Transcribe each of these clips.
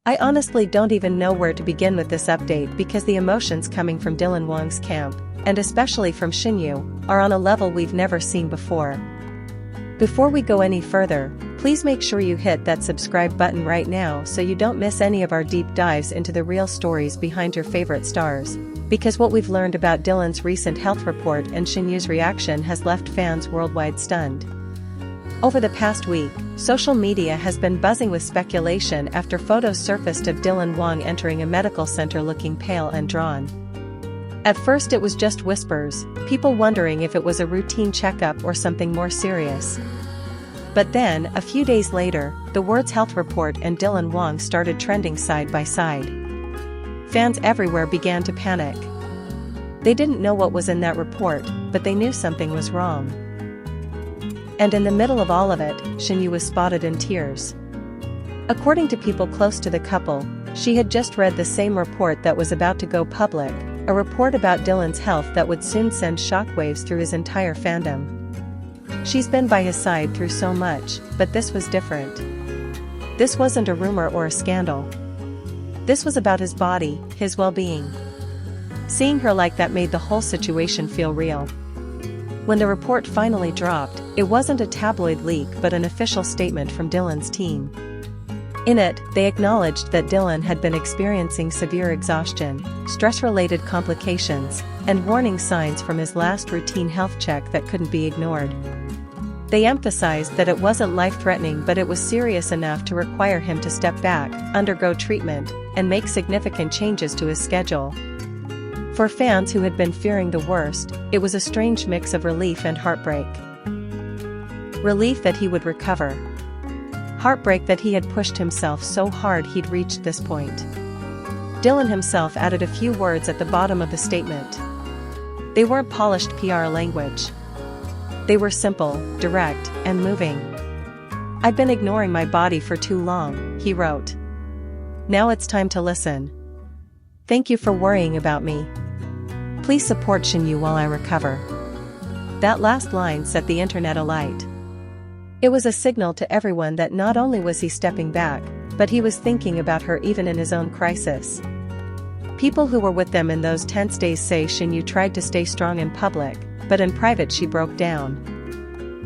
I honestly don't even know where to begin with this update because the emotions coming from DylanWang's camp, and especially from Shinyu, are on a level we've never seen before. Before we go any further, please make sure you hit that subscribe button right now so you don't miss any of our deep dives into the real stories behind your favorite stars, because what we've learned about Dylan's recent health report and Shinyu's reaction has left fans worldwide stunned. Over the past week, social media has been buzzing with speculation after photos surfaced of DylanWang entering a medical center looking pale and drawn. At first it was just whispers, people wondering if it was a routine checkup or something more serious. But then, a few days later, the words health report and DylanWang started trending side by side. Fans everywhere began to panic. They didn't know what was in that report, but they knew something was wrong. And in the middle of all of it, Shinyu was spotted in tears. According to people close to the couple, she had just read the same report that was about to go public, a report about Dylan's health that would soon send shockwaves through his entire fandom. She's been by his side through so much, but this was different. This wasn't a rumor or a scandal. This was about his body, his well-being. Seeing her like that made the whole situation feel real. When the report finally dropped, it wasn't a tabloid leak but an official statement from Dylan's team. In it, they acknowledged that Dylan had been experiencing severe exhaustion, stress-related complications, and warning signs from his last routine health check that couldn't be ignored. They emphasized that it wasn't life-threatening but it was serious enough to require him to step back, undergo treatment, and make significant changes to his schedule. For fans who had been fearing the worst, it was a strange mix of relief and heartbreak. Relief that he would recover. Heartbreak that he had pushed himself so hard he'd reached this point. Dylan himself added a few words at the bottom of the statement. They weren't polished PR language. They were simple, direct, and moving. "I've been ignoring my body for too long," he wrote. "Now it's time to listen. Thank you for worrying about me. Please support Shinyu while I recover." That last line set the internet alight. It was a signal to everyone that not only was he stepping back, but he was thinking about her even in his own crisis. People who were with them in those tense days say Shinyu tried to stay strong in public, but in private she broke down.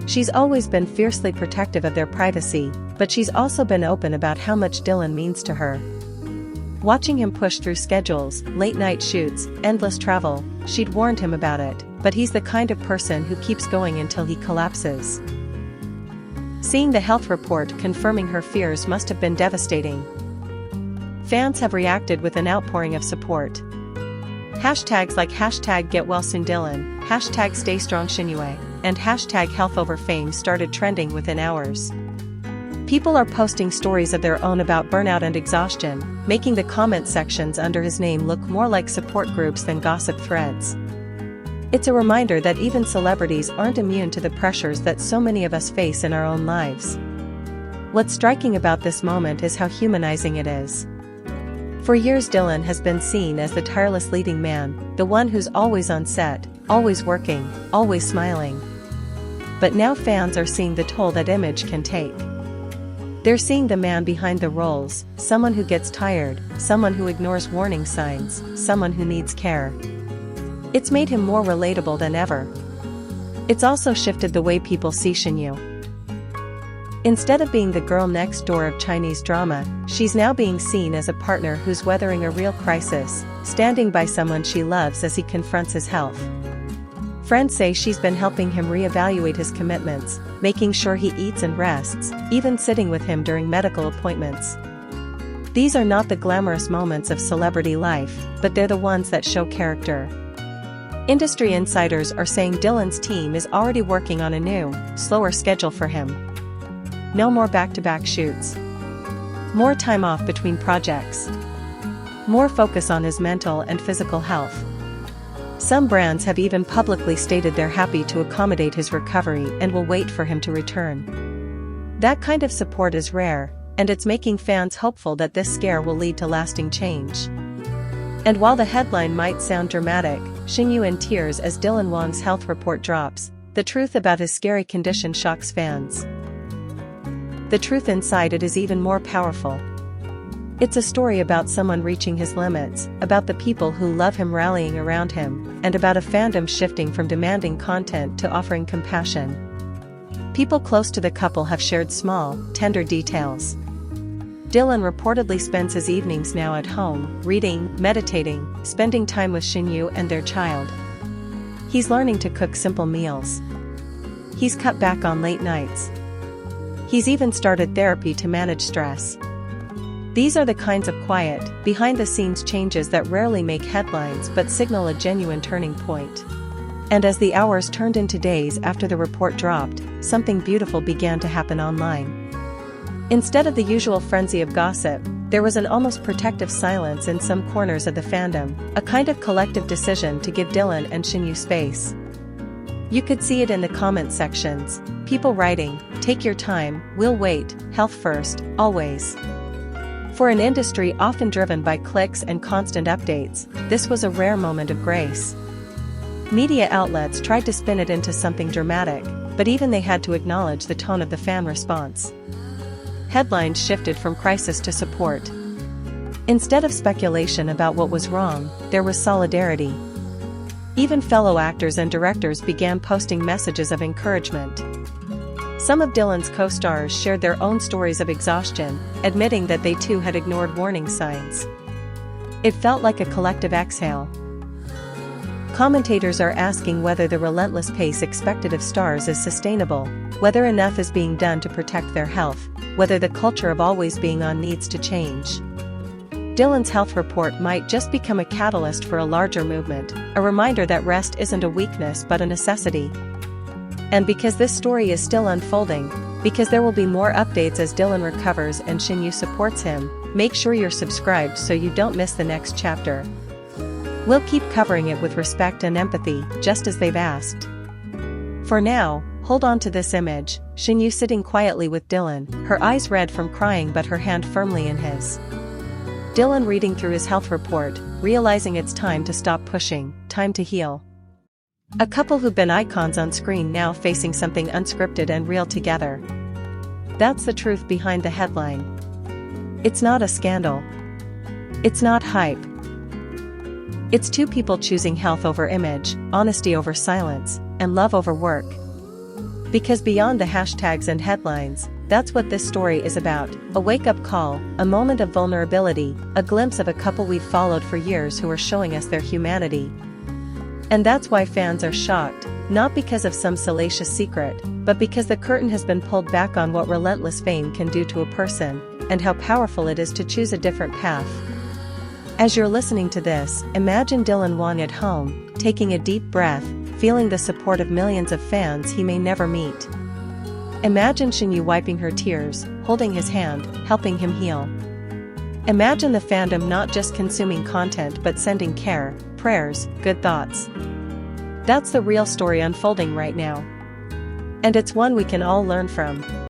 She's always been fiercely protective of their privacy, but she's also been open about how much Dylan means to her. Watching him push through schedules, late-night shoots, endless travel, she'd warned him about it, but he's the kind of person who keeps going until he collapses. Seeing the health report confirming her fears must have been devastating. Fans have reacted with an outpouring of support. Hashtags like #GetWellSoonDylan, #StayStrongShinyu, and #HealthOverFame started trending within hours. People are posting stories of their own about burnout and exhaustion, making the comment sections under his name look more like support groups than gossip threads. It's a reminder that even celebrities aren't immune to the pressures that so many of us face in our own lives. What's striking about this moment is how humanizing it is. For years Dylan has been seen as the tireless leading man, the one who's always on set, always working, always smiling. But now fans are seeing the toll that image can take. They're seeing the man behind the roles, someone who gets tired, someone who ignores warning signs, someone who needs care. It's made him more relatable than ever. It's also shifted the way people see Shinyu. Instead of being the girl next door of Chinese drama, she's now being seen as a partner who's weathering a real crisis, standing by someone she loves as he confronts his health. Friends say she's been helping him reevaluate his commitments, making sure he eats and rests, even sitting with him during medical appointments. These are not the glamorous moments of celebrity life, but they're the ones that show character. Industry insiders are saying Dylan's team is already working on a new, slower schedule for him. No more back-to-back shoots. More time off between projects. More focus on his mental and physical health. Some brands have even publicly stated they're happy to accommodate his recovery and will wait for him to return. That kind of support is rare, and it's making fans hopeful that this scare will lead to lasting change. And while the headline might sound dramatic, Shinyu in tears as DylanWang's health report drops, the truth about his scary condition shocks fans. The truth inside it is even more powerful. It's a story about someone reaching his limits, about the people who love him rallying around him, and about a fandom shifting from demanding content to offering compassion. People close to the couple have shared small, tender details. Dylan reportedly spends his evenings now at home, reading, meditating, spending time with Shinyu and their child. He's learning to cook simple meals. He's cut back on late nights. He's even started therapy to manage stress. These are the kinds of quiet, behind-the-scenes changes that rarely make headlines but signal a genuine turning point. And as the hours turned into days after the report dropped, something beautiful began to happen online. Instead of the usual frenzy of gossip, there was an almost protective silence in some corners of the fandom, a kind of collective decision to give Dylan and Shinyu space. You could see it in the comment sections, people writing, "Take your time, we'll wait, health first, always." For an industry often driven by clicks and constant updates, this was a rare moment of grace. Media outlets tried to spin it into something dramatic, but even they had to acknowledge the tone of the fan response. Headlines shifted from crisis to support. Instead of speculation about what was wrong, there was solidarity. Even fellow actors and directors began posting messages of encouragement. Some of Dylan's co-stars shared their own stories of exhaustion, admitting that they too had ignored warning signs. It felt like a collective exhale. Commentators are asking whether the relentless pace expected of stars is sustainable, whether enough is being done to protect their health, whether the culture of always being on needs to change. Dylan's health report might just become a catalyst for a larger movement, a reminder that rest isn't a weakness but a necessity. And because this story is still unfolding, because there will be more updates as Dylan recovers and Shinyu supports him, make sure you're subscribed so you don't miss the next chapter. We'll keep covering it with respect and empathy, just as they've asked. For now, hold on to this image, Shinyu sitting quietly with Dylan, her eyes red from crying but her hand firmly in his. Dylan reading through his health report, realizing it's time to stop pushing, time to heal. A couple who've been icons on screen now facing something unscripted and real together. That's the truth behind the headline. It's not a scandal. It's not hype. It's two people choosing health over image, honesty over silence, and love over work. Because beyond the hashtags and headlines, that's what this story is about, a wake-up call, a moment of vulnerability, a glimpse of a couple we've followed for years who are showing us their humanity. And that's why fans are shocked, not because of some salacious secret, but because the curtain has been pulled back on what relentless fame can do to a person, and how powerful it is to choose a different path. As you're listening to this, imagine Dylan Wang at home, taking a deep breath, feeling the support of millions of fans he may never meet. Imagine Shinyu wiping her tears, holding his hand, helping him heal. Imagine the fandom not just consuming content but sending care, prayers, good thoughts. That's the real story unfolding right now. And it's one we can all learn from.